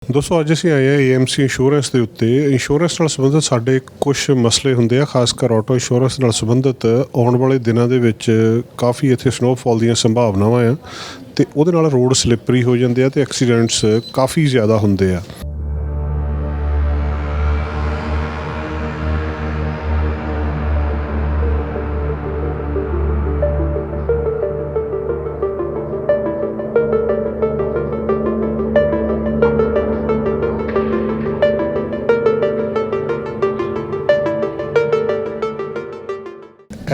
ਦੋਸਤੋ ਅੱਜ ਅਸੀਂ ਆਏ ਹਾਂ AMC ਇੰਸ਼ੋਰੈਂਸ ਦੇ ਉੱਤੇ। ਇੰਸ਼ੋਰੈਂਸ ਨਾਲ ਸੰਬੰਧਿਤ ਸਾਡੇ ਕੁਛ ਮਸਲੇ ਹੁੰਦੇ ਆ, ਖਾਸ ਕਰ ਆਟੋ ਇੰਸ਼ੋਰੈਂਸ ਨਾਲ ਸੰਬੰਧਿਤ। ਆਉਣ ਵਾਲੇ ਦਿਨਾਂ ਦੇ ਵਿੱਚ ਕਾਫੀ ਇੱਥੇ ਸਨੋਫਾਲ ਦੀਆਂ ਸੰਭਾਵਨਾਵਾਂ ਆ ਅਤੇ ਉਹਦੇ ਨਾਲ ਰੋਡ ਸਲਿੱਪਰੀ ਹੋ ਜਾਂਦੇ ਆ ਅਤੇ ਐਕਸੀਡੈਂਟਸ ਕਾਫੀ ਜ਼ਿਆਦਾ ਹੁੰਦੇ ਆ।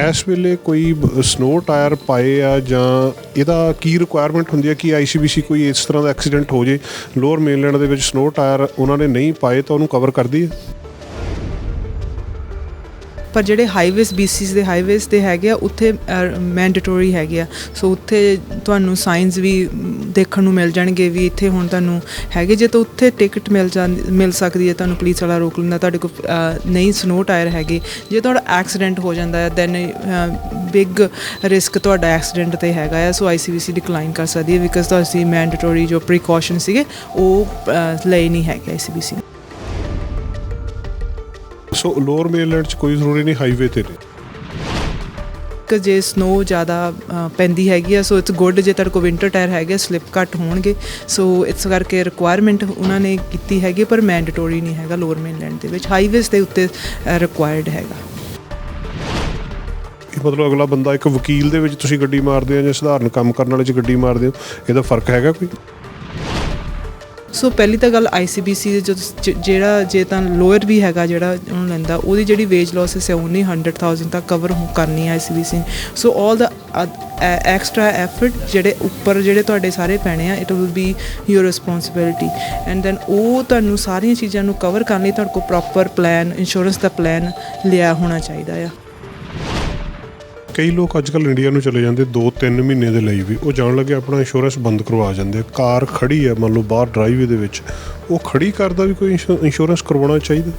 ਇਸ ਵੇਲੇ ਕੋਈ ਸਨੋ ਟਾਇਰ ਪਾਏ ਆ ਜਾਂ ਇਹਦਾ ਕੀ ਰਿਕੁਆਇਰਮੈਂਟ ਹੁੰਦੀ ਹੈ ਕਿ ICBC ਕੋਈ ਇਸ ਤਰ੍ਹਾਂ ਦਾ ਐਕਸੀਡੈਂਟ ਹੋ ਜੇ, ਲੋਅਰ ਮੇਨਲੈਂਡ ਦੇ ਵਿੱਚ ਸਨੋ ਟਾਇਰ ਉਹਨਾਂ ਨੇ ਨਹੀਂ ਪਾਏ ਤਾਂ ਉਹਨੂੰ ਕਵਰ ਕਰਦੀ ਹੈ? ਪਰ ਜਿਹੜੇ ਹਾਈਵੇਜ਼ BCs ਦੇ ਹਾਈਵੇਜ਼ 'ਤੇ ਹੈਗੇ ਆ ਉੱਥੇ ਮੈਂਡੇਟੋਰੀ ਹੈਗੇ ਆ। ਸੋ ਉੱਥੇ ਤੁਹਾਨੂੰ ਸਾਈਨਸ ਵੀ ਦੇਖਣ ਨੂੰ ਮਿਲ ਜਾਣਗੇ ਵੀ ਇੱਥੇ ਹੁਣ ਤੁਹਾਨੂੰ ਹੈਗੇ। ਜੇ ਤਾਂ ਉੱਥੇ ਟਿਕਟ ਮਿਲ ਸਕਦੀ ਹੈ, ਤੁਹਾਨੂੰ ਪੁਲਿਸ ਵਾਲਾ ਰੋਕ ਲੈਂਦਾ, ਤੁਹਾਡੇ ਕੋਲ ਨਹੀਂ ਸਨੋ ਟਾਇਰ ਹੈਗੇ। ਜੇ ਤੁਹਾਡਾ ਐਕਸੀਡੈਂਟ ਹੋ ਜਾਂਦਾ ਹੈ ਦੈਨ ਬਿਗ ਰਿਸਕ ਤੁਹਾਡਾ ਐਕਸੀਡੈਂਟ 'ਤੇ ਹੈਗਾ ਆ। ਸੋ ICBC ਡਿਕਲਾਈਨ ਕਰ ਸਕਦੀ ਹੈ ਬਿਕਾਜ਼ ਤੁਸੀਂ ਮੈਂਡੇਟੋਰੀ ਜੋ ਪ੍ਰੀਕੋਸ਼ਨ ਸੀਗੇ ਉਹ ਲਏ ਨਹੀਂ ਹੈਗੇ ICBC ਨੇ। ਸੋ ਲੋਅਰ ਮੇਨਲੈਂਡ 'ਚ ਕੋਈ ਜ਼ਰੂਰੀ ਨਹੀਂ ਹਾਈਵੇ 'ਤੇ ਨੇ ਕਿ ਜੇ ਸਨੋ ਜ਼ਿਆਦਾ ਪੈਂਦੀ ਹੈਗੀ ਆ। ਸੋ ਇਟਸ ਗੁੱਡ ਜੇ ਤੁਹਾਡੇ ਕੋਲ ਵਿੰਟਰ ਟਾਇਰ ਹੈਗੇ, ਸਲਿੱਪ ਘੱਟ ਹੋਣਗੇ। ਸੋ ਇਸ ਕਰਕੇ ਰਿਕੁਆਇਰਮੈਂਟ ਉਹਨਾਂ ਨੇ ਕੀਤੀ ਹੈਗੀ ਪਰ ਮੈਂਡੇਟੋਰੀ ਨਹੀਂ ਹੈਗਾ ਲੋਅਰ ਮੇਨਲੈਂਡ ਦੇ ਵਿੱਚ। ਹਾਈਵੇਜ਼ ਦੇ ਉੱਤੇ ਰਿਕੁਆਇਰਡ ਹੈਗਾ। ਮਤਲਬ ਅਗਲਾ ਬੰਦਾ ਇੱਕ ਵਕੀਲ ਦੇ ਵਿੱਚ ਤੁਸੀਂ ਗੱਡੀ ਮਾਰਦੇ ਹੋ ਜਾਂ ਸਧਾਰਨ ਕੰਮ ਕਰਨ ਵਾਲੇ 'ਚ ਗੱਡੀ ਮਾਰਦੇ ਹੋ, ਇਹਦਾ ਫਰਕ ਹੈਗਾ ਕੋਈ? ਸੋ ਪਹਿਲੀ ਤਾਂ ਗੱਲ ICBC ਦੇ ਜਿਹੜਾ ਜੇ ਤਾਂ ਲੋਅਰ ਵੀ ਹੈਗਾ ਜਿਹੜਾ ਉਹਨੂੰ ਲੈਂਦਾ, ਉਹਦੀ ਜਿਹੜੀ ਵੇਜ ਲੋਸਿਸ ਹੈ ਉਹਨੇ 100,000 ਤੱਕ ਕਵਰ ਕਰਨੀ ਹੈ ICBC ਨੇ। ਸੋ ਆਲ ਦਾ ਐਕਸਟਰਾ ਐਫਰਟ ਜਿਹੜੇ ਉੱਪਰ ਜਿਹੜੇ ਤੁਹਾਡੇ ਸਾਰੇ ਪੈਣੇ ਆ, it will be your responsibility and then ਉਹ ਤੁਹਾਨੂੰ ਸਾਰੀਆਂ ਚੀਜ਼ਾਂ ਨੂੰ ਕਵਰ ਕਰਨ ਲਈ ਤੁਹਾਡੇ ਕੋਲ ਪ੍ਰੋਪਰ ਪਲਾਨ, ਇੰਸ਼ੋਰੈਂਸ ਦਾ ਪਲਾਨ ਲਿਆ ਹੋਣਾ ਚਾਹੀਦਾ ਆ। ਕਈ ਲੋਕ ਅੱਜ ਕੱਲ੍ਹ ਇੰਡੀਆ ਨੂੰ ਚਲੇ ਜਾਂਦੇ 2-3 ਮਹੀਨੇ ਦੇ ਲਈ ਵੀ, ਉਹ ਜਾਣ ਲੱਗੇ ਆਪਣਾ ਇੰਸ਼ੋਰੈਂਸ ਬੰਦ ਕਰਵਾ ਜਾਂਦੇ। ਕਾਰ ਖੜੀ ਹੈ ਮੰਨ ਲਓ ਬਾਹਰ ਡਰਾਈਵੇ ਦੇ ਵਿੱਚ, ਉਹ ਖੜੀ ਕਾਰ ਦਾ ਵੀ ਕੋਈ ਇੰਸ਼ੋਰੈਂਸ ਕਰਵਾਉਣਾ ਚਾਹੀਦਾ?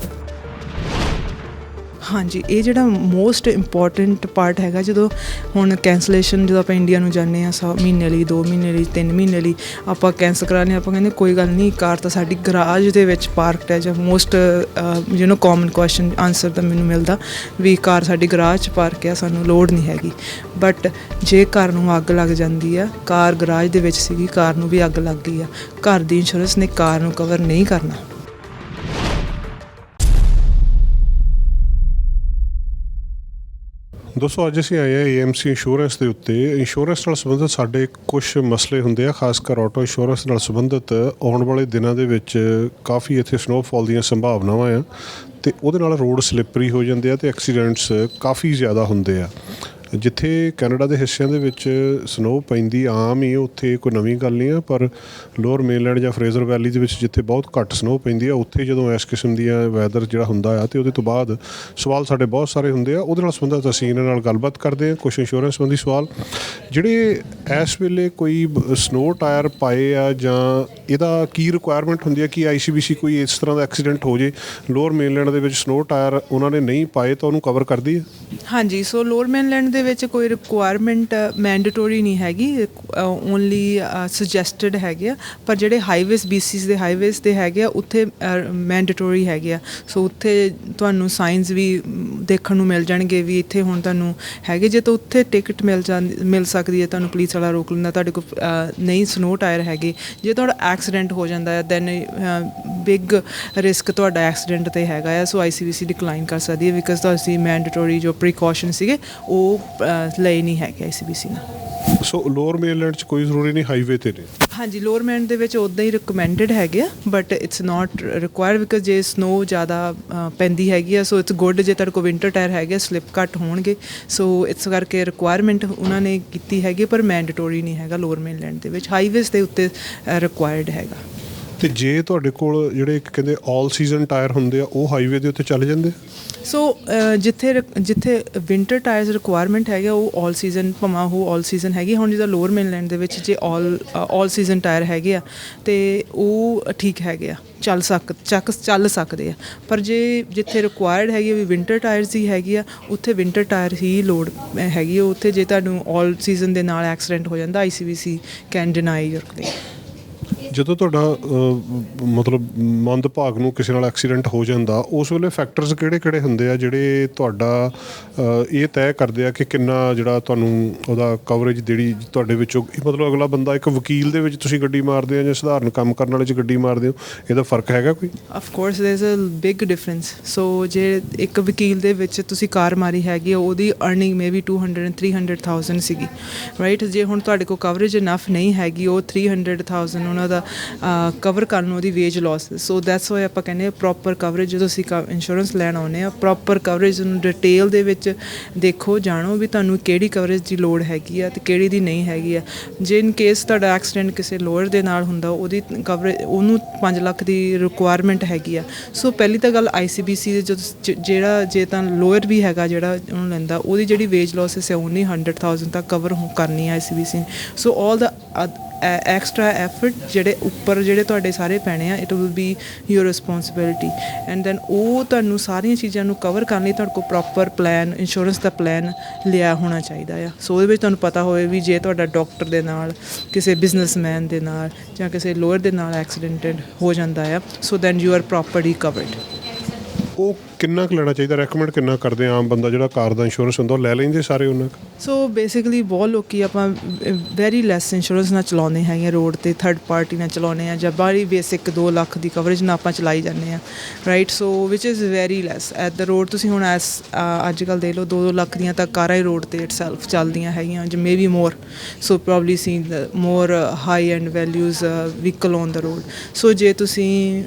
ਹਾਂਜੀ, ਇਹ ਜਿਹੜਾ ਮੋਸਟ ਇੰਪੋਰਟੈਂਟ ਪਾਰਟ ਹੈਗਾ। ਜਦੋਂ ਹੁਣ ਕੈਂਸਲੇਸ਼ਨ ਜਦੋਂ ਆਪਾਂ ਇੰਡੀਆ ਨੂੰ ਜਾਂਦੇ ਹਾਂ ਮਹੀਨੇ ਲਈ, 2 ਮਹੀਨੇ ਲਈ, 3 ਮਹੀਨੇ ਲਈ ਆਪਾਂ ਕੈਂਸਲ ਕਰਾਉਂਦੇ ਹਾਂ, ਆਪਾਂ ਕਹਿੰਦੇ ਕੋਈ ਗੱਲ ਨਹੀਂ, ਕਾਰ ਤਾਂ ਸਾਡੀ ਗਰਾਜ ਦੇ ਵਿੱਚ ਪਾਰਕਡ ਹੈ। ਜਾਂ ਮੋਸਟ ਕਾਮਨ ਕੁਐਸਚਨ ਆਨਸਰ ਤਾਂ ਮੈਨੂੰ ਮਿਲਦਾ ਵੀ ਕਾਰ ਸਾਡੀ ਗਰਾਜ 'ਚ ਪਾਰਕ ਆ, ਸਾਨੂੰ ਲੋੜ ਨਹੀਂ ਹੈਗੀ। ਬਟ ਜੇ ਕਾਰ ਨੂੰ ਅੱਗ ਲੱਗ ਜਾਂਦੀ ਆ, ਕਾਰ ਗਰਾਜ ਦੇ ਵਿੱਚ ਸੀਗੀ, ਕਾਰ ਨੂੰ ਵੀ ਅੱਗ ਲੱਗ ਗਈ ਆ, ਘਰ ਦੀ ਇੰਸ਼ੋਰੈਂਸ ਨੇ ਕਾਰ ਨੂੰ ਕਵਰ ਨਹੀਂ ਕਰਨਾ। ਦੋਸਤੋ ਅੱਜ ਅਸੀਂ ਆਏ ਹਾਂ AMC ਇੰਸ਼ੋਰੈਂਸ ਦੇ ਉੱਤੇ। ਇੰਸ਼ੋਰੈਂਸ ਨਾਲ ਸੰਬੰਧਿਤ ਸਾਡੇ ਕੁਛ ਮਸਲੇ ਹੁੰਦੇ ਆ, ਖਾਸ ਕਰ ਆਟੋ ਇੰਸ਼ੋਰੈਂਸ ਨਾਲ ਸੰਬੰਧਿਤ। ਆਉਣ ਵਾਲੇ ਦਿਨਾਂ ਦੇ ਵਿੱਚ ਕਾਫੀ ਇੱਥੇ ਸਨੋਫਾਲ ਦੀਆਂ ਸੰਭਾਵਨਾਵਾਂ ਆ ਅਤੇ ਉਹਦੇ ਨਾਲ ਰੋਡ ਸਲਿੱਪਰੀ ਹੋ ਜਾਂਦੇ ਆ ਅਤੇ ਐਕਸੀਡੈਂਟਸ ਕਾਫੀ ਜ਼ਿਆਦਾ ਹੁੰਦੇ ਆ। ਜਿੱਥੇ ਕੈਨੇਡਾ ਦੇ ਹਿੱਸਿਆਂ ਦੇ ਵਿੱਚ ਸਨੋ ਪੈਂਦੀ ਆਮ ਹੀ, ਉੱਥੇ ਕੋਈ ਨਵੀਂ ਗੱਲ ਨਹੀਂ ਆ। ਪਰ ਲੋਅਰ ਮੇਨਲੈਂਡ ਜਾਂ ਫਰੇਜ਼ਰ ਵੈਲੀ ਦੇ ਵਿੱਚ ਜਿੱਥੇ ਬਹੁਤ ਘੱਟ ਸਨੋ ਪੈਂਦੀ ਆ, ਉੱਥੇ ਜਦੋਂ ਇਸ ਕਿਸਮ ਦੀਆਂ ਵੈਦਰ ਜਿਹੜਾ ਹੁੰਦਾ ਆ ਅਤੇ ਉਹਦੇ ਤੋਂ ਬਾਅਦ ਸਵਾਲ ਸਾਡੇ ਬਹੁਤ ਸਾਰੇ ਹੁੰਦੇ ਆ। ਉਹਦੇ ਨਾਲ ਸੰਬੰਧਿਤ ਅਸੀਂ ਇਹਨਾਂ ਨਾਲ ਗੱਲਬਾਤ ਕਰਦੇ ਹਾਂ। ਕੁਛ ਇੰਸ਼ੋਰੈਂਸ ਸੰਬੰਧੀ ਸਵਾਲ, ਜਿਹੜੇ ਇਸ ਵੇਲੇ ਕੋਈ ਸਨੋ ਟਾਇਰ ਪਾਏ ਆ ਜਾਂ ਇਹਦਾ ਕੀ ਰਿਕੁਆਇਰਮੈਂਟ ਹੁੰਦੀ ਹੈ ਕਿ ICBC ਕੋਈ ਇਸ ਤਰ੍ਹਾਂ ਦਾ ਐਕਸੀਡੈਂਟ ਹੋ ਜੇ, ਲੋਅਰ ਮੇਨਲੈਂਡ ਦੇ ਵਿੱਚ ਸਨੋ ਟਾਇਰ ਉਹਨਾਂ ਨੇ ਨਹੀਂ ਪਾਏ ਤਾਂ ਉਹਨੂੰ ਕਵਰ ਕਰਦੀ ਹੈ? ਹਾਂਜੀ, ਸੋ ਲੋਅਰ ਮੇਨਲੈਂਡ ਦੇ ਵਿੱਚ ਕੋਈ ਰਿਕੁਆਇਰਮੈਂਟ ਮੈਂਡੇਟੋਰੀ ਨਹੀਂ ਹੈਗੀ, ਓਨਲੀ ਸੁਜੈਸਟਡ ਹੈਗੇ ਆ। ਪਰ ਜਿਹੜੇ ਹਾਈਵੇਜ਼ BCs ਦੇ ਹਾਈਵੇਜ਼ 'ਤੇ ਹੈਗੇ ਆ ਉੱਥੇ ਮੈਂਡੇਟੋਰੀ ਹੈਗੇ ਆ। ਸੋ ਉੱਥੇ ਤੁਹਾਨੂੰ ਸਾਈਨਸ ਵੀ ਦੇਖਣ ਨੂੰ ਮਿਲ ਜਾਣਗੇ ਵੀ ਇੱਥੇ ਹੁਣ ਤੁਹਾਨੂੰ ਹੈਗੇ। ਜੇ ਤਾਂ ਉੱਥੇ ਟਿਕਟ ਮਿਲ ਸਕਦੀ ਹੈ, ਤੁਹਾਨੂੰ ਪੁਲਿਸ ਵਾਲਾ ਰੋਕ ਲੈਂਦਾ, ਤੁਹਾਡੇ ਕੋਲ ਨਹੀਂ ਸਨੋ ਟਾਇਰ ਹੈਗੇ। ਜੇ ਤੁਹਾਡਾ ਐਕਸੀਡੈਂਟ ਹੋ ਜਾਂਦਾ ਹੈ ਦੈਨ ਬਿਗ ਰਿਸਕ ਤੁਹਾਡਾ ਐਕਸੀਡੈਂਟ 'ਤੇ ਹੈਗਾ ਆ। ਸੋ ICBC ਡਿਕਲਾਈਨ ਕਰ ਸਕਦੀ ਹੈ ਬਿਕਾਜ਼ ਤੁਸੀਂ ਮੈਂਡੇਟੋਰੀ ਜੋ ਪ੍ਰੀਕੋਸ਼ਨ ਸੀਗੇ ਉਹ ਲਏ ਨਹੀਂ ਹੈਗੇ ICBC ਨੇ। ਸੋ ਲੋਅਰ ਮੇਨਲੈਂਡ 'ਚ ਕੋਈ ਜ਼ਰੂਰੀ ਨਹੀਂ ਹਾਈਵੇ 'ਤੇ ਨੇ? ਹਾਂਜੀ, ਲੋਅਰ ਮੇਨਲੈਂਡ ਦੇ ਵਿੱਚ ਉੱਦਾਂ ਹੀ ਰਿਕਮੈਂਡਡ ਹੈਗੇ ਆ but it's not required because ਜੇ ਸਨੋ ਜ਼ਿਆਦਾ ਪੈਂਦੀ ਹੈਗੀ ਆ। ਸੋ ਇਟਸ ਗੁੱਡ ਜੇ ਤੁਹਾਡੇ ਕੋਲ ਵਿੰਟਰ ਟਾਇਰ ਹੈਗੇ, ਸਲਿੱਪ ਘੱਟ ਹੋਣਗੇ। ਸੋ ਇਸ ਕਰਕੇ ਰਿਕੁਆਇਰਮੈਂਟ ਉਹਨਾਂ ਨੇ ਕੀਤੀ ਹੈਗੀ ਪਰ ਮੈਂਡੇਟੋਰੀ ਨਹੀਂ ਹੈਗਾ ਲੋਅਰ ਮੇਨਲੈਂਡ ਦੇ ਵਿੱਚ। ਹਾਈਵੇਜ਼ ਦੇ ਉੱਤੇ ਰਿਕੁਆਇਰਡ ਹੈਗਾ। ਅਤੇ ਜੇ ਤੁਹਾਡੇ ਕੋਲ ਜਿਹੜੇ ਕਹਿੰਦੇ ਆਲ ਸੀਜ਼ਨ ਟਾਇਰ ਹੁੰਦੇ ਆ, ਉਹ ਹਾਈਵੇ ਦੇ ਉੱਤੇ ਚੱਲ ਜਾਂਦੇ? ਸੋ ਜਿੱਥੇ ਵਿੰਟਰ ਟਾਇਰਸ ਰਿਕੁਆਇਰਮੈਂਟ ਹੈਗਾ ਉਹ ਆਲ ਸੀਜ਼ਨ, ਭਾਵੇਂ ਉਹ ਆਲ ਸੀਜ਼ਨ ਹੈਗੀ। ਹੁਣ ਜਿੱਦਾਂ ਲੋਅਰ ਮੇਨਲੈਂਡ ਦੇ ਵਿੱਚ ਜੇ ਆਲ ਸੀਜ਼ਨ ਟਾਇਰ ਹੈਗੇ ਆ ਅਤੇ ਉਹ ਠੀਕ ਹੈਗੇ ਆ, ਚੱਲ ਸਕਦੇ ਆ। ਪਰ ਜਿੱਥੇ ਰਿਕੁਆਇਰਡ ਹੈਗੀ ਵੀ ਵਿੰਟਰ ਟਾਇਰਸ ਹੀ ਹੈਗੀ ਆ, ਉੱਥੇ ਵਿੰਟਰ ਟਾਇਰ ਹੀ ਲੋੜ ਹੈਗੀ ਆ। ਉੱਥੇ ਜੇ ਤੁਹਾਨੂੰ ਆਲ ਸੀਜ਼ਨ ਦੇ ਨਾਲ ਐਕਸੀਡੈਂਟ ਹੋ ਜਾਂਦਾ ICBC can deny your claim. ਜਦੋਂ ਤੁਹਾਡਾ ਮਤਲਬ ਮੰਦਭਾਗ ਨੂੰ ਕਿਸੇ ਨਾਲ ਐਕਸੀਡੈਂਟ ਹੋ ਜਾਂਦਾ, ਉਸ ਵੇਲੇ ਫੈਕਟਰਸ ਕਿਹੜੇ ਹੁੰਦੇ ਆ ਜਿਹੜੇ ਤੁਹਾਡਾ ਇਹ ਤੈਅ ਕਰਦੇ ਆ ਕਿ ਕਿੰਨਾ ਜਿਹੜਾ ਤੁਹਾਨੂੰ ਉਹਦਾ ਕਵਰੇਜ ਜਿਹੜੀ ਤੁਹਾਡੇ ਵਿੱਚੋਂ, ਮਤਲਬ ਅਗਲਾ ਬੰਦਾ ਇੱਕ ਵਕੀਲ ਦੇ ਵਿੱਚ ਤੁਸੀਂ ਗੱਡੀ ਮਾਰਦੇ ਹੋ ਜਾਂ ਸਧਾਰਨ ਕੰਮ ਕਰਨ ਵਾਲੇ 'ਚ ਗੱਡੀ ਮਾਰਦੇ ਹੋ, ਇਹਦਾ ਫਰਕ ਹੈਗਾ ਕੋਈ? Of course there is a big difference. So ਜੇ ਇੱਕ ਵਕੀਲ ਦੇ ਵਿੱਚ ਤੁਸੀਂ ਕਾਰ ਮਾਰੀ ਹੈਗੀ ਆ, ਉਹਦੀ ਅਰਨਿੰਗ ਮੇਬੀ 200-300,000 ਸੀਗੀ, ਰਾਈਟ। ਜੇ ਹੁਣ ਤੁਹਾਡੇ ਕੋਲ ਕਵਰੇਜ ਇਨਫ ਨਹੀਂ ਹੈਗੀ, ਉਹ 300,000 ਉਹਨਾਂ ਦਾ ਕਵਰ ਕਰਨ ਨੂੰ ਉਹਦੀ wage loss. So that's why ਆਪਾਂ ਕਹਿੰਦੇ ਪ੍ਰੋਪਰ ਕਵਰੇਜ ਜਦੋਂ ਅਸੀਂ ਇੰਸ਼ੋਰੈਂਸ ਲੈਣ ਆਉਂਦੇ ਆ, ਪ੍ਰੋਪਰ ਕਵਰੇਜ ਨੂੰ ਡਿਟੇਲ ਦੇ ਵਿੱਚ ਦੇਖੋ, ਜਾਣੋ ਵੀ ਤੁਹਾਨੂੰ ਕਿਹੜੀ ਕਵਰੇਜ ਦੀ ਲੋੜ ਹੈਗੀ ਆ ਅਤੇ ਕਿਹੜੀ ਦੀ ਨਹੀਂ ਹੈਗੀ ਆ। ਜੇ ਇਨ ਕੇਸ ਤੁਹਾਡਾ ਐਕਸੀਡੈਂਟ ਕਿਸੇ ਲੋਅਰ ਦੇ ਨਾਲ ਹੁੰਦਾ, ਉਹਦੀ ਕਵਰੇਜ ਉਹਨੂੰ 5 ਲੱਖ ਦੀ ਰਿਕੁਆਇਰਮੈਂਟ ਹੈਗੀ ਆ। ਸੋ ਪਹਿਲੀ ਤਾਂ ਗੱਲ ICBC ਦੇ ਜਿਹੜਾ ਜੇ ਤਾਂ ਲੋਅਰ ਵੀ ਹੈਗਾ ਜਿਹੜਾ ਉਹਨੂੰ ਲੈਂਦਾ, ਉਹਦੀ ਜਿਹੜੀ ਵੇਜ ਲਾਸਿਸ ਹੈ ਓਨਲੀ 100,000 ਤੱਕ ਕਵਰ ਕਰਨੀ ਹੈ ICBC। So all the extra effort ਜਿਹੜੇ ਉੱਪਰ ਜਿਹੜੇ ਤੁਹਾਡੇ ਸਾਰੇ ਪੈਣੇ ਆ, it will be your responsibility. And then ਉਹ ਤੁਹਾਨੂੰ ਸਾਰੀਆਂ ਚੀਜ਼ਾਂ ਨੂੰ ਕਵਰ ਕਰਨ ਲਈ ਤੁਹਾਡੇ ਕੋਲ ਪ੍ਰੋਪਰ ਪਲਾਨ, ਇੰਸ਼ੋਰੈਂਸ ਦਾ ਪਲਾਨ ਲਿਆ ਹੋਣਾ ਚਾਹੀਦਾ ਆ। ਸੋ ਉਹਦੇ ਵਿੱਚ ਤੁਹਾਨੂੰ ਪਤਾ ਹੋਵੇ ਵੀ ਜੇ ਤੁਹਾਡਾ ਡਾਕਟਰ ਦੇ ਨਾਲ, ਕਿਸੇ ਬਿਜ਼ਨਸਮੈਨ ਦੇ ਨਾਲ ਜਾਂ ਕਿਸੇ ਲੋਅਰ ਦੇ ਨਾਲ ਐਕਸੀਡੈਂਟਡ ਹੋ ਜਾਂਦਾ ਆ, so then you are properly covered. ਉਹ ਕਿੰਨਾ ਕੁ ਲੈਣਾ ਚਾਹੀਦਾ, ਰੈਕਮੈਂਡ ਕਿੰਨਾ ਕਰਦੇ ਆਮ ਬੰਦਾ ਜਿਹੜਾ ਕਾਰ ਦਾ ਇੰਸ਼ੋਰੈਂਸ ਹੁੰਦਾ, ਉਹ ਲੈ ਲੈਂਦੇ ਸਾਰੇ ਉਹਨਾਂ ਕੁ? ਸੋ ਬੇਸਿਕਲੀ ਬਹੁਤ ਲੋਕੀ ਆਪਾਂ ਵੈਰੀ ਲੈਸ ਇੰਸ਼ੋਰੈਂਸ ਨਾਲ ਚਲਾਉਂਦੇ ਹੈਗੇ ਰੋਡ 'ਤੇ, ਥਰਡ ਪਾਰਟੀ ਨਾਲ ਚਲਾਉਂਦੇ ਆ, ਜਾਂ ਬਾਹਰੀ ਬੇਸਿਕ 2 ਲੱਖ ਦੀ ਕਵਰੇਜ ਨਾਲ ਆਪਾਂ ਚਲਾਈ ਜਾਂਦੇ ਆ, right. So which is very lace at the road. ਤੁਸੀਂ ਹੁਣ ਅੱਜ ਕੱਲ੍ਹ ਦੇਖ ਲਓ 2-2 ਲੱਖ ਦੀਆਂ ਤਾਂ ਕਾਰਾਂ ਹੀ ਰੋਡ 'ਤੇ ਇਟਸੈਲਫ ਚੱਲਦੀਆਂ ਹੈਗੀਆਂ, ਜਾਂ may be more. So probably seen more high end values vehicle on the road. So ਜੇ ਤੁਸੀਂ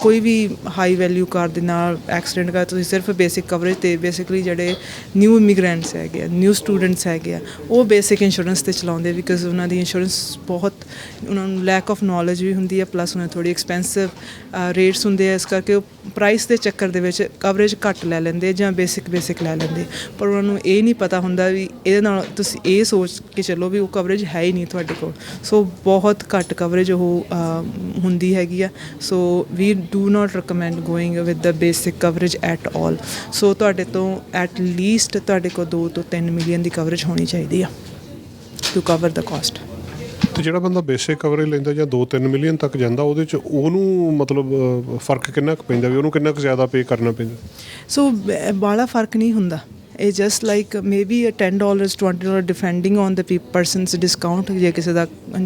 ਕੋਈ ਵੀ ਹਾਈ ਵੈਲਿਊ ਕਾਰ ਦੇ ਨਾਲ ਐਕਸੀਡੈਂਟ ਕਰ, ਤੁਸੀਂ ਸਿਰਫ ਬੇਸਿਕ ਕਵਰੇਜ 'ਤੇ ਬੇਸਿਕਲੀ ਜਿਹੜੇ ਨਿਊ ਇਮੀਗਰੈਂਟਸ ਹੈਗੇ ਆ, ਨਿਊ ਸਟੂਡੈਂਟਸ ਹੈਗੇ ਆ, ਉਹ ਬੇਸਿਕ ਇੰਸ਼ੋਰੈਂਸ 'ਤੇ ਚਲਾਉਂਦੇ, ਬਿਕਾਜ਼ ਉਹਨਾਂ ਦੀ ਇੰਸ਼ੋਰੈਂਸ ਬਹੁਤ, ਉਹਨਾਂ ਨੂੰ ਲੈਕ ਆਫ ਨੌਲੇਜ ਵੀ ਹੁੰਦੀ ਹੈ, ਪਲੱਸ ਉਹਨਾਂ ਥੋੜ੍ਹੀ ਐਕਸਪੈਂਸਿਵ ਰੇਟਸ ਹੁੰਦੇ ਆ, ਇਸ ਕਰਕੇ ਉਹ ਪ੍ਰਾਈਸ ਦੇ ਚੱਕਰ ਦੇ ਵਿੱਚ ਕਵਰੇਜ ਘੱਟ ਲੈ ਲੈਂਦੇ ਜਾਂ ਬੇਸਿਕ ਲੈ ਲੈਂਦੇ। ਪਰ ਉਹਨਾਂ ਨੂੰ ਇਹ ਨਹੀਂ ਪਤਾ ਹੁੰਦਾ ਵੀ ਇਹਦੇ ਨਾਲ ਤੁਸੀਂ ਇਹ ਸੋਚ ਕੇ ਚੱਲੋ ਵੀ ਉਹ ਕਵਰੇਜ ਹੈ ਹੀ ਨਹੀਂ ਤੁਹਾਡੇ ਕੋਲ। ਸੋ ਬਹੁਤ ਘੱਟ ਕਵਰੇਜ ਉਹ ਹੁੰਦੀ ਹੈਗੀ ਆ। ਸੋ ਵੀ do not recommend going with the basic coverage at all. ਸੋ ਤੁਹਾਡੇ ਤੋਂ at least ਤੁਹਾਡੇ ਕੋਲ 2 ਤੋਂ 3 ਮਿਲੀਅਨ ਦੀ ਕਵਰੇਜ ਹੋਣੀ ਚਾਹੀਦੀ ਆ to cover the cost. ਤੇ ਜਿਹੜਾ ਬੰਦਾ ਬੇਸਿਕ ਕਵਰੇਜ ਲੈਂਦਾ ਜਾਂ 2-3 ਮਿਲੀਅਨ ਤੱਕ ਜਾਂਦਾ, ਉਹਦੇ 'ਚ ਉਹਨੂੰ ਮਤਲਬ ਫਰਕ ਕਿੰਨਾ ਕੁ ਪੈਂਦਾ, ਵੀ ਉਹਨੂੰ ਕਿੰਨਾ ਕੁ ਜ਼ਿਆਦਾ ਪੇ ਕਰਨਾ ਪੈਂਦਾ? ਸੋ ਬਾਹਲਾ ਫਰਕ ਨਹੀਂ ਹੁੰਦਾ। ਇਹ just like maybe $10 $20 depending on the persons discount. ਜੇ ਕਿਸੇ ਦਾ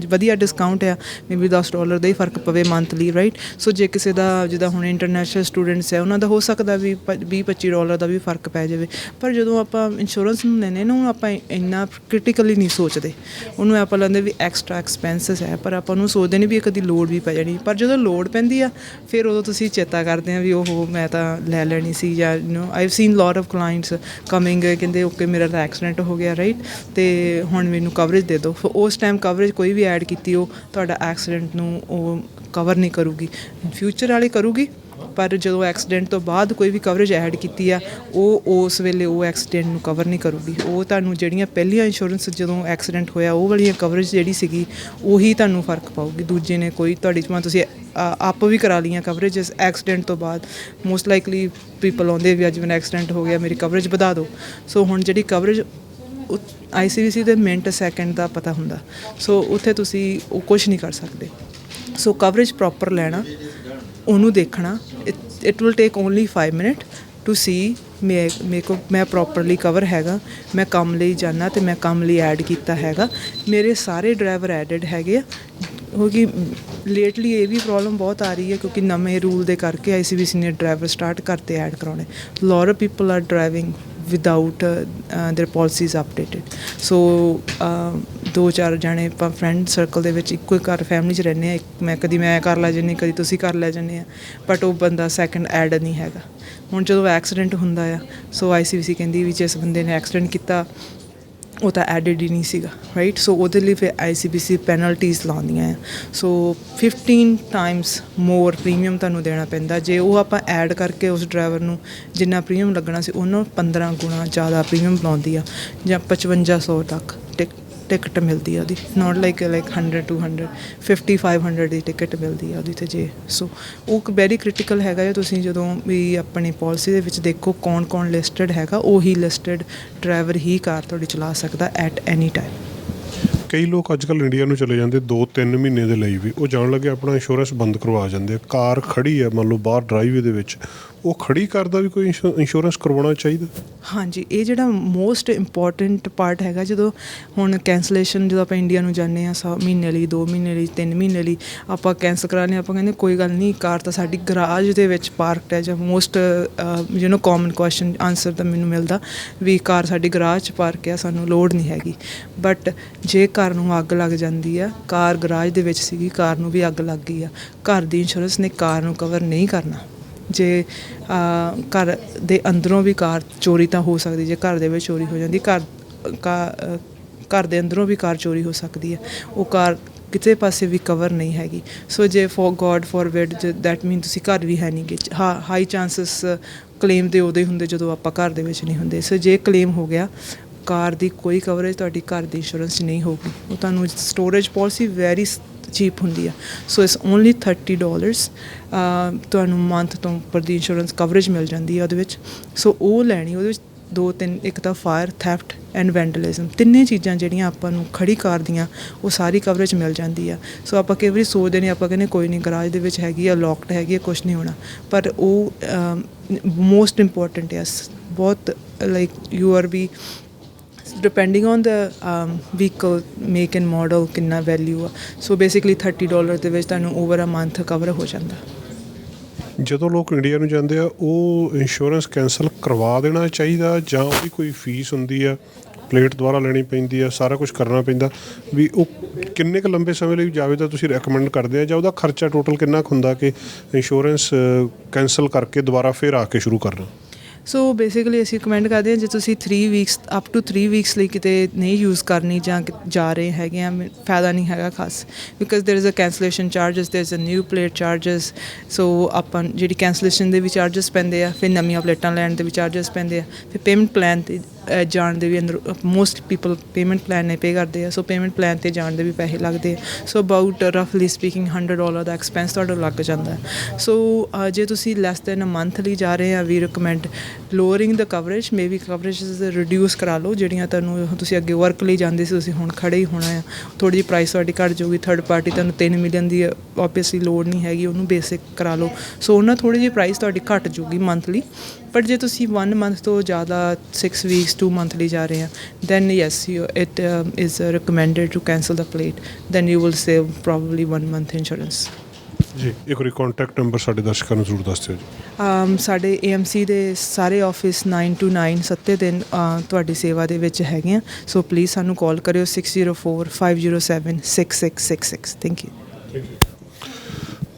ਵਧੀਆ ਡਿਸਕਾਊਂਟ ਆ, ਮੇਬੀ $10 ਦਾ ਹੀ ਫਰਕ ਪਵੇ ਮੰਥਲੀ, ਰਾਈਟ। ਸੋ ਜੇ ਕਿਸੇ ਦਾ ਜਿੱਦਾਂ ਹੁਣ ਇੰਟਰਨੈਸ਼ਨਲ ਸਟੂਡੈਂਟਸ ਹੈ, ਉਹਨਾਂ ਦਾ ਹੋ ਸਕਦਾ ਵੀ $20-25 ਦਾ ਵੀ ਫਰਕ ਪੈ ਜਾਵੇ। ਪਰ ਜਦੋਂ ਆਪਾਂ ਇੰਸ਼ੋਰੈਂਸ ਨੂੰ ਲੈਂਦੇ ਨਾ, ਉਹਨੂੰ ਆਪਾਂ ਇੰਨਾ ਕ੍ਰਿਟੀਕਲੀ ਨਹੀਂ ਸੋਚਦੇ, ਉਹਨੂੰ ਆਪਾਂ ਲੈਂਦੇ ਵੀ ਐਕਸਟਰਾ ਐਕਸਪੈਂਸਿਸ ਹੈ, ਪਰ ਆਪਾਂ ਉਹਨੂੰ ਸੋਚਦੇ ਨਹੀਂ ਵੀ ਕਦੀ ਲੋੜ ਵੀ ਪੈ ਜਾਣੀ। ਪਰ ਜਦੋਂ ਲੋੜ ਪੈਂਦੀ ਆ, ਫਿਰ ਉਦੋਂ ਤੁਸੀਂ ਚੇਤਾ ਕਰਦੇ ਆ ਵੀ ਉਹ ਮੈਂ ਤਾਂ ਲੈ ਲੈਣੀ ਸੀ। ਜਾਂ I've scene lot of clients coming, ਕਹਿੰਦੇ ਓਕੇ ਮੇਰਾ ਤਾਂ ਐਕਸੀਡੈਂਟ ਹੋ ਗਿਆ, ਰਾਈਟ, ਅਤੇ ਹੁਣ ਮੈਨੂੰ ਕਵਰੇਜ ਦੇ ਦਿਓ। ਫਿਰ ਉਸ ਟਾਈਮ ਕਵਰੇਜ ਕੋਈ ਵੀ ਐਡ ਕੀਤੀ, ਉਹ ਤੁਹਾਡਾ ਐਕਸੀਡੈਂਟ ਨੂੰ ਉਹ ਕਵਰ ਨਹੀਂ ਕਰੂਗੀ, ਫਿਊਚਰ ਵਾਲੀ ਕਰੂਗੀ। ਪਰ ਜਦੋਂ ਐਕਸੀਡੈਂਟ ਤੋਂ ਬਾਅਦ ਕੋਈ ਵੀ ਕਵਰੇਜ ਐਡ ਕੀਤੀ ਆ, ਉਹ ਉਸ ਵੇਲੇ ਉਹ ਐਕਸੀਡੈਂਟ ਨੂੰ ਕਵਰ ਨਹੀਂ ਕਰੂਗੀ। ਉਹ ਤੁਹਾਨੂੰ ਜਿਹੜੀਆਂ ਪਹਿਲੀਆਂ ਇੰਸ਼ੋਰੈਂਸ ਜਦੋਂ ਐਕਸੀਡੈਂਟ ਹੋਇਆ, ਉਹ ਵਾਲੀਆਂ ਕਵਰੇਜ ਜਿਹੜੀ ਸੀਗੀ, ਉਹੀ ਤੁਹਾਨੂੰ ਫਰਕ ਪਾਊਗੀ। ਦੂਜੇ ਨੇ ਕੋਈ ਤੁਹਾਡੀ ਜਿਵੇਂ ਤੁਸੀਂ ਆਪ ਵੀ ਕਰਾ ਲਈਆਂ ਕਵਰੇਜਸ ਐਕਸੀਡੈਂਟ ਤੋਂ ਬਾਅਦ, ਮੋਸਟ ਲਾਈਕਲੀ ਪੀਪਲ ਆਉਂਦੇ ਵੀ ਅੱਜ ਮੈਨੂੰ ਐਕਸੀਡੈਂਟ ਹੋ ਗਿਆ, ਮੇਰੀ ਕਵਰੇਜ ਵਧਾ ਦਿਓ। ਸੋ ਹੁਣ ਜਿਹੜੀ ਕਵਰੇਜ ICBC ਦੇ ਮਿੰਟ ਸੈਕਿੰਡ ਦਾ ਪਤਾ ਹੁੰਦਾ, ਸੋ ਉੱਥੇ ਤੁਸੀਂ ਉਹ ਕੁਛ ਨਹੀਂ ਕਰ ਸਕਦੇ। ਸੋ ਕਵਰੇਜ ਪ੍ਰੋਪਰ ਲੈਣਾ, ਉਹਨੂੰ ਦੇਖਣਾ, it will take only 5 minute to see ਮੈਂ ਪ੍ਰੋਪਰਲੀ ਕਵਰ ਹੈਗਾ, ਮੈਂ ਕੰਮ ਲਈ ਜਾਣਾ ਅਤੇ ਮੈਂ ਕੰਮ ਲਈ ਐਡ ਕੀਤਾ ਹੈਗਾ, ਮੇਰੇ ਸਾਰੇ ਡਰਾਈਵਰ ਐਡਿਡ ਹੈਗੇ ਆ। ਕਿਉਂਕਿ ਲੇਟਲੀ ਇਹ ਵੀ ਪ੍ਰੋਬਲਮ ਬਹੁਤ ਆ ਰਹੀ ਹੈ, ਕਿਉਂਕਿ ਨਵੇਂ ਰੂਲ ਦੇ ਕਰਕੇ ICBC ਨੇ ਡਰਾਈਵਰ ਸਟਾਰਟ ਕਰਤੇ ਐਡ ਕਰਾਉਣੇ। Lot of people are driving without their policies updated. So 2-4 ਜਾਣੇ ਆਪਾਂ ਫਰੈਂਡ ਸਰਕਲ ਦੇ ਵਿੱਚ ਇੱਕੋ ਹੀ ਘਰ ਫੈਮਿਲੀ 'ਚ ਰਹਿੰਦੇ ਹਾਂ, ਮੈਂ ਕਦੀ ਮੈਂ ਕਰ ਲੈ ਜਾਂਦੀ, ਕਦੀ ਤੁਸੀਂ ਕਰ ਲੈ ਜਾਂਦੇ ਆ, ਬਟ ਉਹ ਬੰਦਾ ਸੈਕਿੰਡ ਐਡ ਨਹੀਂ ਹੈਗਾ। ਹੁਣ ਜਦੋਂ ਐਕਸੀਡੈਂਟ ਹੁੰਦਾ ਆ, ਸੋ ICBC ਕਹਿੰਦੀ ਵੀ ਜਿਸ ਬੰਦੇ ਨੇ ਐਕਸੀਡੈਂਟ ਕੀਤਾ ਉਹ ਤਾਂ ਐਡਿਡ ਹੀ ਨਹੀਂ ਸੀਗਾ, ਰਾਈਟ। ਸੋ ਉਹਦੇ ਲਈ ਫਿਰ ICBC ਪੈਨਲਟੀਜ਼ ਲਾਉਂਦੀਆਂ ਆ। ਸੋ 15 ਟਾਈਮਸ ਮੋਰ ਪ੍ਰੀਮੀਅਮ ਤੁਹਾਨੂੰ ਦੇਣਾ ਪੈਂਦਾ। ਜੇ ਉਹ ਆਪਾਂ ਐਡ ਕਰਕੇ ਉਸ ਡਰਾਈਵਰ ਨੂੰ ਜਿੰਨਾ ਪ੍ਰੀਮੀਅਮ ਲੱਗਣਾ ਸੀ, ਉਹਨੂੰ 15 ਗੁਣਾ ਜ਼ਿਆਦਾ ਪ੍ਰੀਮੀਅਮ ਲਾਉਂਦੀ ਆ, ਜਾਂ 5500 ਤੱਕ ਟਿਕਟ ਮਿਲਦੀ ਆ ਉਹਦੀ, ਨੋਟ ਲਾਈਕ 100 200 50 500 ਦੀ ਟਿਕਟ ਮਿਲਦੀ ਆ ਉਹਦੀ। ਅਤੇ ਜੇ ਸੋ ਉਹ ਵੈਰੀ ਕ੍ਰਿਟੀਕਲ ਹੈਗਾ ਆ। ਤੁਸੀਂ ਜਦੋਂ ਵੀ ਆਪਣੀ ਪੋਲਿਸੀ ਦੇ ਵਿੱਚ ਦੇਖੋ ਕੌਣ ਲਿਸਟਡ ਹੈਗਾ, ਉਹੀ ਲਿਸਟਡ ਡਰਾਈਵਰ ਹੀ ਕਾਰ ਤੁਹਾਡੀ ਚਲਾ ਸਕਦਾ ਐਟ ਐਨੀ ਟਾਈਮ। ਕਈ ਲੋਕ ਅੱਜ ਕੱਲ੍ਹ ਇੰਡੀਆ ਨੂੰ ਚਲੇ ਜਾਂਦੇ 2-3 ਮਹੀਨੇ ਦੇ ਲਈ ਵੀ, ਉਹ ਜਾਣ ਲੱਗੇ ਆਪਣਾ ਇੰਸ਼ੋਰੈਂਸ ਬੰਦ ਕਰਵਾ ਜਾਂਦੇ ਆ। ਕਾਰ ਖੜੀ ਹੈ ਮੰਨ ਲਓ ਬਾਹਰ ਡਰਾਈਵੇ ਦੇ ਵਿੱਚ, ਉਹ ਖੜੀ ਕਾਰ ਦਾ ਵੀ ਕੋਈ ਇੰਸ਼ੋਰੈਂਸ ਕਰਵਾਉਣਾ ਚਾਹੀਦਾ? ਹਾਂਜੀ, ਇਹ ਜਿਹੜਾ ਮੋਸਟ ਇੰਪੋਰਟੈਂਟ ਪਾਰਟ ਹੈਗਾ, ਜਦੋਂ ਹੁਣ ਕੈਂਸਲੇਸ਼ਨ ਜਦੋਂ ਆਪਾਂ ਇੰਡੀਆ ਨੂੰ ਜਾਂਦੇ ਹਾਂ ਮਹੀਨੇ ਲਈ, 2 ਮਹੀਨੇ ਲਈ, 3 ਮਹੀਨੇ ਲਈ ਆਪਾਂ ਕੈਂਸਲ ਕਰਾਉਂਦੇ, ਆਪਾਂ ਕਹਿੰਦੇ ਕੋਈ ਗੱਲ ਨਹੀਂ, ਕਾਰ ਤਾਂ ਸਾਡੀ ਗਰਾਜ ਦੇ ਵਿੱਚ ਪਾਰਕਡ ਹੈ। ਜਾਂ ਮੋਸਟ ਕਾਮਨ ਕੁਐਸਚਨ ਆਨਸਰ ਤਾਂ ਮੈਨੂੰ ਮਿਲਦਾ ਵੀ ਕਾਰ ਸਾਡੀ ਗਰਾਜ 'ਚ ਪਾਰਕ ਆ, ਸਾਨੂੰ ਲੋੜ ਨਹੀਂ ਹੈਗੀ। ਬਟ ਜੇ ਕਾਰ ਨੂੰ ਅੱਗ ਲੱਗ ਜਾਂਦੀ ਆ, ਕਾਰ ਗਰਾਜ ਦੇ ਵਿੱਚ ਸੀਗੀ, ਕਾਰ ਨੂੰ ਵੀ ਅੱਗ ਲੱਗ ਗਈ ਆ, ਘਰ ਦੀ ਇੰਸ਼ੋਰੈਂਸ ਨੇ ਕਾਰ ਨੂੰ ਕਵਰ ਨਹੀਂ ਕਰਨਾ। ਜੇ ਘਰ ਦੇ ਅੰਦਰੋਂ ਵੀ ਕਾਰ ਚੋਰੀ ਤਾਂ ਹੋ ਸਕਦੀ, ਜੇ ਘਰ ਦੇ ਵਿੱਚ ਚੋਰੀ ਹੋ ਜਾਂਦੀ, ਘਰ ਦੇ ਅੰਦਰੋਂ ਵੀ ਕਾਰ ਚੋਰੀ ਹੋ ਸਕਦੀ ਹੈ, ਉਹ ਕਾਰ ਕਿਸੇ ਪਾਸੇ ਵੀ ਕਵਰ ਨਹੀਂ ਹੈਗੀ। ਸੋ ਜੇ ਫੋਰ ਗੋਡ ਫੋਰਬਿਡ ਦੈਟ ਮੀਨ ਤੁਸੀਂ ਘਰ ਵੀ ਹੈ ਨਹੀਂ ਗੇ, ਹਾਈ ਚਾਂਸਸ ਕਲੇਮ ਦੇ ਉਦੋਂ ਹੀ ਹੁੰਦੇ ਜਦੋਂ ਆਪਾਂ ਘਰ ਦੇ ਵਿੱਚ ਨਹੀਂ ਹੁੰਦੇ। ਸੋ ਜੇ ਕਲੇਮ ਹੋ ਗਿਆ, ਕਾਰ ਦੀ ਕੋਈ ਕਵਰੇਜ ਤੁਹਾਡੀ ਘਰ ਦੀ ਇੰਸ਼ੋਰੈਂਸ 'ਚ ਨਹੀਂ ਹੋਊਗੀ। ਉਹ ਤੁਹਾਨੂੰ ਸਟੋਰੇਜ ਪੋਲਿਸੀ ਵੈਰੀ ਚੀਪ ਹੁੰਦੀ ਆ। ਸੋ ਇਟਸ ਓਨਲੀ $30 ਤੁਹਾਨੂੰ ਮੰਥ ਤੋਂ ਉੱਪਰ ਦੀ ਇੰਸ਼ੋਰੈਂਸ ਕਵਰੇਜ ਮਿਲ ਜਾਂਦੀ ਆ ਉਹਦੇ ਵਿੱਚ। ਸੋ ਉਹ ਲੈਣੀ, ਉਹਦੇ ਵਿੱਚ 2-3, ਇੱਕ ਤਾਂ ਫਾਇਰ, ਥੈਫਟ ਐਂਡ ਵੈਂਡਲਿਜ਼ਮ, ਤਿੰਨੇ ਚੀਜ਼ਾਂ ਜਿਹੜੀਆਂ ਆਪਾਂ ਨੂੰ ਖੜੀ ਕਾਰ ਦੀਆਂ ਉਹ ਸਾਰੀ ਕਵਰੇਜ ਮਿਲ ਜਾਂਦੀ ਆ। ਸੋ ਆਪਾਂ ਕਈ ਵਾਰੀ ਸੋਚਦੇ ਨੇ, ਆਪਾਂ ਕਹਿੰਦੇ ਕੋਈ ਨਹੀਂ ਗਰਾਜ ਦੇ ਵਿੱਚ ਹੈਗੀ ਆ, ਲੋਕਡ ਹੈਗੀ ਆ, ਕੁਛ ਨਹੀਂ ਹੋਣਾ, ਪਰ ਉਹ ਮੋਸਟ ਇੰਪੋਰਟੈਂਟ ਆ ਬਹੁਤ। Like you are B depending on the vehicle make and model ਕਿੰਨਾ ਵੈਲਿਊ ਆ। ਸੋ ਬੇਸਿਕਲੀ $30 ਦੇ ਵਿੱਚ ਤੁਹਾਨੂੰ ਓਵਰ ਅ ਮੰਥ ਕਵਰ ਹੋ ਜਾਂਦਾ। ਜਦੋਂ ਲੋਕ ਇੰਡੀਆ ਨੂੰ ਜਾਂਦੇ ਆ, ਉਹ ਇੰਸ਼ੋਰੈਂਸ ਕੈਂਸਲ ਕਰਵਾ ਦੇਣਾ ਚਾਹੀਦਾ ਜਾਂ ਉਹਦੀ ਕੋਈ ਫੀਸ ਹੁੰਦੀ ਆ, ਪਲੇਟ ਦੁਬਾਰਾ ਲੈਣੀ ਪੈਂਦੀ ਆ, ਸਾਰਾ ਕੁਝ ਕਰਨਾ ਪੈਂਦਾ ਵੀ? ਉਹ ਕਿੰਨੇ ਕੁ ਲੰਬੇ ਸਮੇਂ ਲਈ ਜਾਵੇ ਤਾਂ ਤੁਸੀਂ ਰეკਮੈਂਡ ਕਰਦੇ ਆ, ਜਾਂ ਉਹਦਾ ਖਰਚਾ ਟੋਟਲ ਕਿੰਨਾ ਕੁ ਹੁੰਦਾ ਕਿ ਇੰਸ਼ੋਰੈਂਸ ਕੈਂਸਲ ਕਰਕੇ ਦੁਬਾਰਾ ਫਿਰ ਆ ਕੇ ਸ਼ੁਰੂ ਕਰਨਾ? ਸੋ ਬੇਸਿਕਲੀ ਅਸੀਂ ਰਿਕਮੈਂਡ ਕਰਦੇ ਹਾਂ, ਜੇ ਤੁਸੀਂ 3 ਵੀਕਸ ਅਪ ਟੂ 3 ਵੀਕਸ ਲਈ ਕਿਤੇ ਨਹੀਂ ਯੂਜ਼ ਕਰਨੀ ਜਾਂ ਜਾ ਰਹੇ ਹੈਗੇ ਆ, ਫਾਇਦਾ ਨਹੀਂ ਹੈਗਾ ਖਾਸ, because there is a cancellation charges, there is a new plate charges. So ਆਪਾਂ ਜਿਹੜੀ ਕੈਂਸਲੇਸ਼ਨ ਦੇ ਵੀ ਚਾਰਜਸ ਪੈਂਦੇ ਆ, ਫਿਰ ਨਵੀਆਂ ਪਲੇਟਾਂ ਲੈਣ ਦੇ ਵੀ ਚਾਰਜਸ ਪੈਂਦੇ ਆ, ਫਿਰ ਪੇਮੈਂਟ ਪਲਾਨ 'ਤੇ ਜਾਣ ਦੇ ਵੀ ਅੰਦਰ ਮੋਸਟ ਪੀਪਲ ਪੇਮੈਂਟ ਪਲਾਨ ਨੇ ਪੇ ਕਰਦੇ ਆ। ਸੋ ਪੇਮੈਂਟ ਪਲਾਨ 'ਤੇ ਜਾਣ ਦੇ ਵੀ ਪੈਸੇ ਲੱਗਦੇ ਆ। ਸੋ ਅਬਾਊਟ ਰਫਲੀ ਸਪੀਕਿੰਗ $100 ਦਾ ਐਕਸਪੈਂਸ ਤੁਹਾਡਾ ਲੱਗ ਜਾਂਦਾ। ਸੋ ਜੇ ਤੁਸੀਂ ਲੈਸ ਦੈਨ ਅ ਮੰਥਲੀ ਜਾ ਰਹੇ ਆ, ਵੀ ਰਿਕਮੈਂਡ ਲੋਅਰਿੰਗ ਦਾ coverage, may be coverage reduce ਕਰਾ ਲਓ। ਜਿਹੜੀਆਂ ਤੁਹਾਨੂੰ ਤੁਸੀਂ ਅੱਗੇ ਵਰਕ ਲਈ ਜਾਂਦੇ ਸੀ, ਤੁਸੀਂ ਹੁਣ ਖੜੇ ਹੀ ਹੋਣਾ ਆ, ਥੋੜ੍ਹੀ ਜਿਹੀ ਪ੍ਰਾਈਸ ਤੁਹਾਡੀ ਘੱਟ ਜਾਊਗੀ। ਥਰਡ ਪਾਰਟੀ ਤੁਹਾਨੂੰ 3 ਮਿਲੀਅਨ ਦੀ ਓਬੀਅਸਲੀ ਲੋੜ ਨਹੀਂ ਹੈਗੀ, ਉਹਨੂੰ ਬੇਸਿਕ ਕਰਾ ਲਓ। ਸੋ ਉਹਨਾਂ ਥੋੜ੍ਹੀ ਜਿਹੀ ਪ੍ਰਾਈਸ ਤੁਹਾਡੀ ਘੱਟ ਜਾਊਗੀ ਮੰਥਲੀ। ਬਟ ਜੇ ਤੁਸੀਂ 1 ਮੰਥ ਤੋਂ ਜ਼ਿਆਦਾ 6 ਵੀਕਸ 2 ਮੰਥ ਲਈ ਜਾ ਰਹੇ ਆ, then yes it is recommended to cancel the plate, then you will save probably 1 month insurance. ਜੀ, ਇੱਕ ਵਾਰੀ ਕਾਂਟੈਕਟ ਨੰਬਰ ਸਾਡੇ ਦਰਸ਼ਕਾਂ ਨੂੰ ਜ਼ਰੂਰ ਦੱਸ ਦਿਓ ਜੀ। ਸਾਡੇ AMC ਦੇ ਸਾਰੇ ਆਫਿਸ 9 to 9 7 ਦਿਨ ਤੁਹਾਡੀ ਸੇਵਾ ਦੇ ਵਿੱਚ ਹੈਗੇ ਆ। ਸੋ ਪਲੀਜ਼ ਸਾਨੂੰ ਕਾਲ ਕਰਿਓ 604-507-6666। Thank you.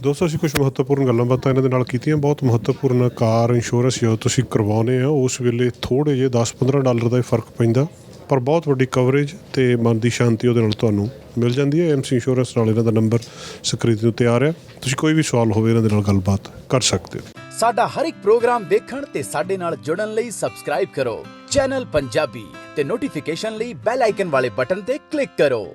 ਦੋਸਤੋ, ਅਸੀਂ ਕੁਝ ਮਹੱਤਵਪੂਰਨ ਗੱਲਾਂ ਬਾਤਾਂ ਇਹਨਾਂ ਦੇ ਨਾਲ ਕੀਤੀਆਂ। ਬਹੁਤ ਮਹੱਤਵਪੂਰਨ ਕਾਰ ਇੰਸ਼ੋਰੈਂਸ ਜਦੋਂ ਤੁਸੀਂ ਕਰਵਾਉਂਦੇ ਆ, ਉਸ ਵੇਲੇ ਥੋੜ੍ਹੇ ਜਿਹੇ $10-15 ਦਾ ਹੀ ਫਰਕ ਪੈਂਦਾ, ਪਰ ਬਹੁਤ ਵੱਡੀ ਕਵਰੇਜ ਅਤੇ ਮਨ ਦੀ ਸ਼ਾਂਤੀ ਉਹਦੇ ਨਾਲ ਤੁਹਾਨੂੰ ਮਿਲ ਜਾਂਦੀ ਹੈ। AMC ਇੰਸ਼ੋਰੈਂਸ ਨਾਲ ਇਹਨਾਂ ਦਾ ਨੰਬਰ ਸਕਰੀਨ ਦੇ ਉੱਤੇ ਆ ਰਿਹਾ। ਤੁਸੀਂ ਕੋਈ ਵੀ ਸਵਾਲ ਹੋਵੇ ਇਹਨਾਂ ਦੇ ਨਾਲ ਗੱਲਬਾਤ ਕਰ ਸਕਦੇ ਹੋ। ਸਾਡਾ ਹਰ ਇੱਕ ਪ੍ਰੋਗਰਾਮ ਵੇਖਣ ਤੇ ਸਾਡੇ ਨਾਲ ਜੁੜਨ ਲਈ ਸਬਸਕ੍ਰਾਈਬ ਕਰੋ ਚੈਨਲ ਪੰਜਾਬੀ ਤੇ ਨੋਟੀਫਿਕੇਸ਼ਨ ਲਈ ਬੈਲ ਆਈਕਨ ਵਾਲੇ ਬਟਨ ਤੇ ਕਲਿੱਕ ਕਰੋ।